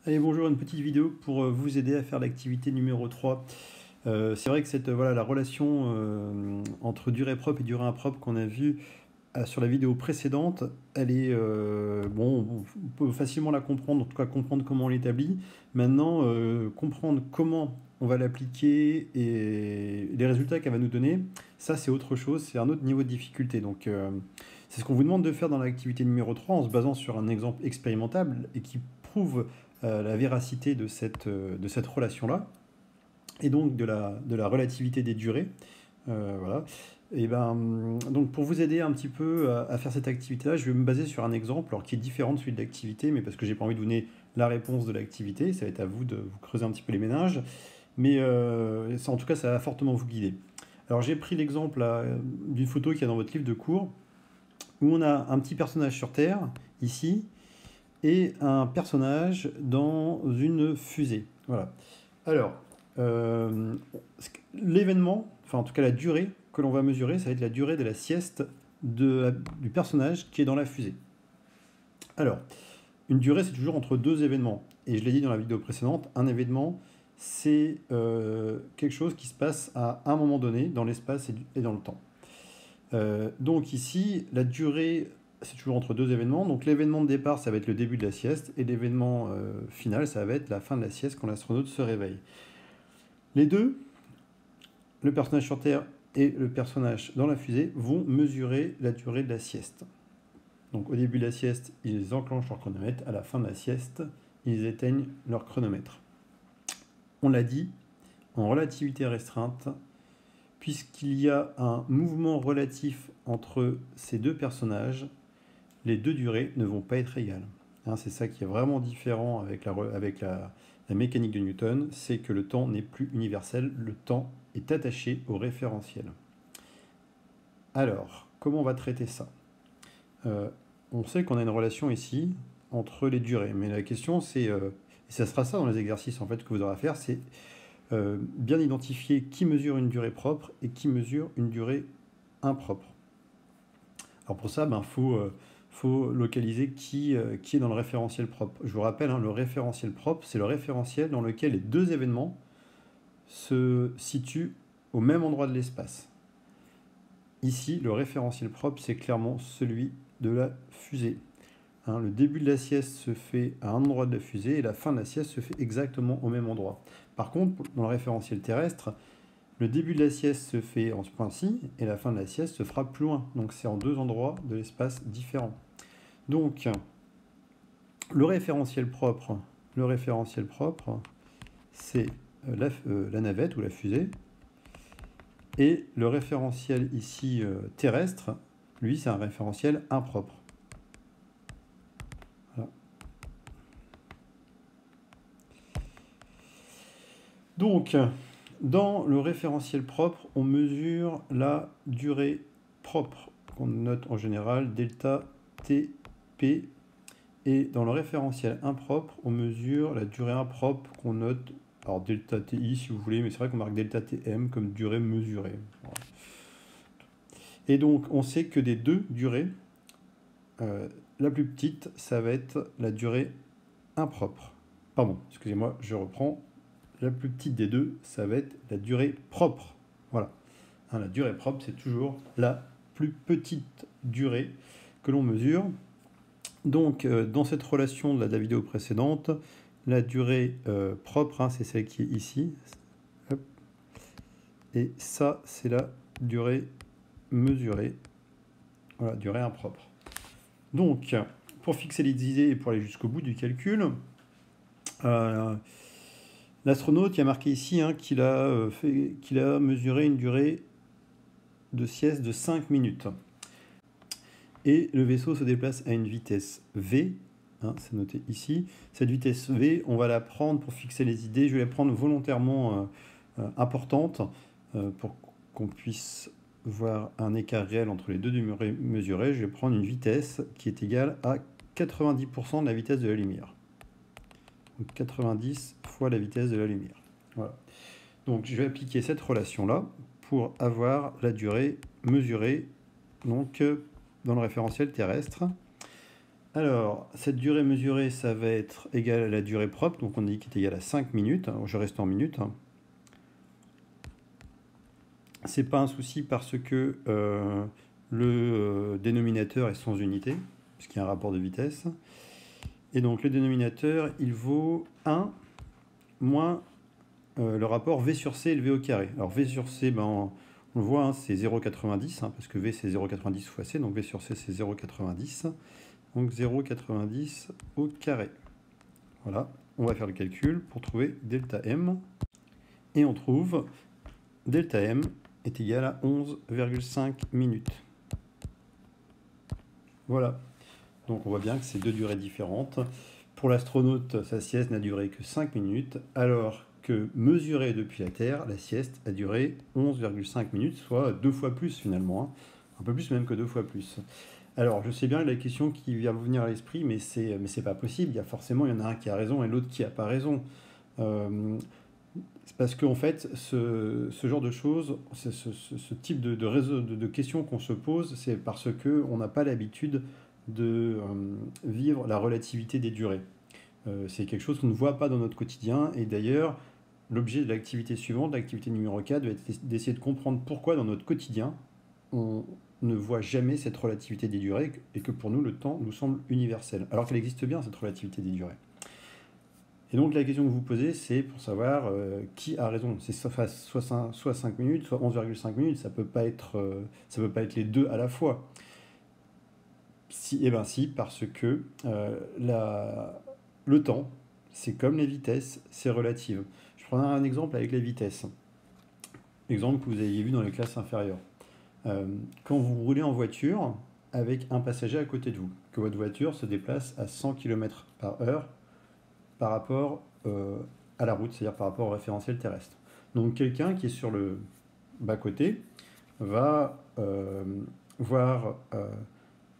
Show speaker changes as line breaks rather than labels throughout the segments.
Allez, bonjour, une petite vidéo pour vous aider à faire l'activité numéro 3. C'est vrai que la relation entre durée propre et durée impropre qu'on a vue sur la vidéo précédente, elle est, on peut facilement la comprendre, en tout cas comprendre comment on l'établit. Maintenant, comprendre comment on va l'appliquer et les résultats qu'elle va nous donner, ça c'est autre chose, c'est un autre niveau de difficulté. Donc c'est ce qu'on vous demande de faire dans l'activité numéro 3 en se basant sur un exemple expérimentable et qui prouve la véracité de cette relation-là, et donc de la relativité des durées. Voilà. Et donc pour vous aider un petit peu à faire cette activité-là, je vais me baser sur un exemple alors, qui est différent de celui de l'activité, mais parce que j'ai pas envie de vous donner la réponse de l'activité, ça va être à vous de vous creuser un petit peu les méninges, mais en tout cas ça va fortement vous guider. Alors j'ai pris l'exemple d'une photo qu'il y a dans votre livre de cours, où on a un petit personnage sur Terre, ici, et un personnage dans une fusée. Voilà. Alors, l'événement, enfin en tout cas la durée que l'on va mesurer, ça va être la durée de la sieste du personnage qui est dans la fusée. Alors, une durée, c'est toujours entre deux événements. Et je l'ai dit dans la vidéo précédente, un événement, c'est quelque chose qui se passe à un moment donné dans l'espace et dans le temps. Donc ici, la durée, c'est toujours entre deux événements. Donc l'événement de départ, ça va être le début de la sieste, et l'événement final, ça va être la fin de la sieste quand l'astronaute se réveille. Les deux, le personnage sur Terre et le personnage dans la fusée, vont mesurer la durée de la sieste. Donc au début de la sieste, ils enclenchent leur chronomètre, à la fin de la sieste, ils éteignent leur chronomètre. On l'a dit, en relativité restreinte, puisqu'il y a un mouvement relatif entre ces deux personnages, les deux durées ne vont pas être égales. C'est ça qui est vraiment différent avec la mécanique de Newton, c'est que le temps n'est plus universel, le temps est attaché au référentiel. Alors, comment on va traiter ça ? On sait qu'on a une relation ici entre les durées, mais la question c'est, et ça sera ça dans les exercices en fait que vous aurez à faire, c'est bien identifier qui mesure une durée propre et qui mesure une durée impropre. Alors pour ça, faut localiser qui est dans le référentiel propre. Je vous rappelle, le référentiel propre, c'est le référentiel dans lequel les deux événements se situent au même endroit de l'espace. Ici, le référentiel propre, c'est clairement celui de la fusée. Le début de la sieste se fait à un endroit de la fusée et la fin de la sieste se fait exactement au même endroit. Par contre, dans le référentiel terrestre, le début de la sieste se fait en ce point-ci et la fin de la sieste se fera plus loin. Donc c'est en deux endroits de l'espace différents. Donc, le référentiel propre, c'est la navette ou la fusée. Et le référentiel ici terrestre, lui, c'est un référentiel impropre. Voilà. Donc, dans le référentiel propre, on mesure la durée propre, qu'on note en général delta TP. Et dans le référentiel impropre, on mesure la durée impropre qu'on note, alors delta TI si vous voulez, mais c'est vrai qu'on marque delta TM comme durée mesurée. Voilà. Et donc, on sait que des deux durées, la plus petite, ça va être la durée impropre. Pardon, excusez-moi, je reprends. La plus petite des deux, ça va être la durée propre. Voilà. La durée propre, c'est toujours la plus petite durée que l'on mesure. Donc, dans cette relation de la vidéo précédente, la durée propre, c'est celle qui est ici. Hop. Et ça, c'est la durée mesurée. Voilà, durée impropre. Donc, pour fixer les idées et pour aller jusqu'au bout du calcul, l'astronaute, il a marqué ici qu'il a mesuré une durée de sieste de 5 minutes. Et le vaisseau se déplace à une vitesse V, c'est noté ici. Cette vitesse V, on va la prendre pour fixer les idées. Je vais la prendre volontairement importante pour qu'on puisse voir un écart réel entre les deux durées mesurées. Je vais prendre une vitesse qui est égale à 90% de la vitesse de la lumière. Donc 90 fois la vitesse de la lumière. Voilà. Donc je vais appliquer cette relation-là pour avoir la durée mesurée donc, dans le référentiel terrestre. Alors, cette durée mesurée, ça va être égal à la durée propre, donc on dit qu'il est égal à 5 minutes. Alors, je reste en minutes. C'est pas un souci parce que le dénominateur est sans unité, puisqu'il y a un rapport de vitesse. Et donc le dénominateur, il vaut 1 moins le rapport V sur C élevé au carré. Alors V sur C, ben, on le voit, hein, c'est 0,90, hein, parce que V c'est 0,90 fois C, donc V sur C c'est 0,90. Donc 0,90 au carré. Voilà, on va faire le calcul pour trouver delta M. Et on trouve delta M est égal à 11,5 minutes. Voilà. Donc on voit bien que c'est deux durées différentes. Pour l'astronaute, sa sieste n'a duré que 5 minutes, alors que mesurée depuis la Terre, la sieste a duré 11,5 minutes, soit 2 fois plus finalement. Hein. Un peu plus même que 2 fois plus. Alors, je sais bien la question qui vient vous venir à l'esprit, mais c'est pas possible. Il y en a un qui a raison et l'autre qui n'a pas raison. C'est parce qu'en fait, ce genre de choses, ce type de questions qu'on se pose, c'est parce qu'on n'a pas l'habitude de vivre la relativité des durées. C'est quelque chose qu'on ne voit pas dans notre quotidien. Et d'ailleurs, l'objet de l'activité suivante, l'activité numéro 4, va être d'essayer de comprendre pourquoi dans notre quotidien, on ne voit jamais cette relativité des durées et que pour nous, le temps nous semble universel, alors qu'elle existe bien, cette relativité des durées. Et donc la question que vous posez, c'est pour savoir qui a raison. C'est soit 5 minutes, soit 11,5 minutes, ça peut pas être les deux à la fois. Si, eh bien si, parce que le temps, c'est comme les vitesses, c'est relative. Je prends un exemple avec les vitesses. Exemple que vous avez vu dans les classes inférieures. Quand vous roulez en voiture avec un passager à côté de vous, que votre voiture se déplace à 100 km/h par rapport à la route, c'est-à-dire par rapport au référentiel terrestre. Donc quelqu'un qui est sur le bas-côté va voir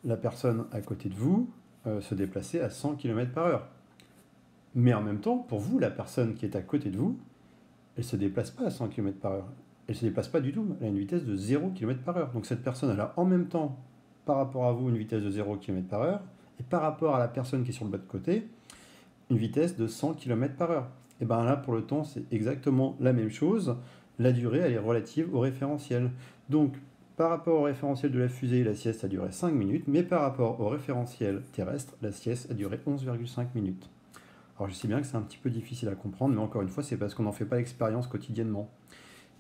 la personne à côté de vous se déplacer à 100 km/h. Mais en même temps, pour vous, la personne qui est à côté de vous, elle ne se déplace pas à 100 km/h. Elle ne se déplace pas du tout. Elle a une vitesse de 0 km/h. Donc cette personne, elle a en même temps, par rapport à vous, une vitesse de 0 km/h, et par rapport à la personne qui est sur le bas de côté, une vitesse de 100 km/h. Et bien là, pour le temps, c'est exactement la même chose. La durée, elle est relative au référentiel. Donc, par rapport au référentiel de la fusée, la sieste a duré 5 minutes, mais par rapport au référentiel terrestre, la sieste a duré 11,5 minutes. Alors, je sais bien que c'est un petit peu difficile à comprendre, mais encore une fois, c'est parce qu'on n'en fait pas l'expérience quotidiennement.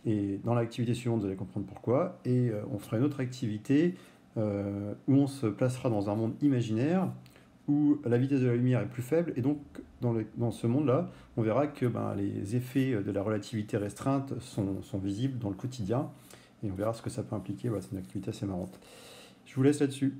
Et dans l'activité suivante, vous allez comprendre pourquoi. Et on fera une autre activité où on se placera dans un monde imaginaire où la vitesse de la lumière est plus faible. Et donc, dans ce monde-là, on verra que les effets de la relativité restreinte sont visibles dans le quotidien. Et on verra ce que ça peut impliquer. Voilà, c'est une activité assez marrante. Je vous laisse là-dessus.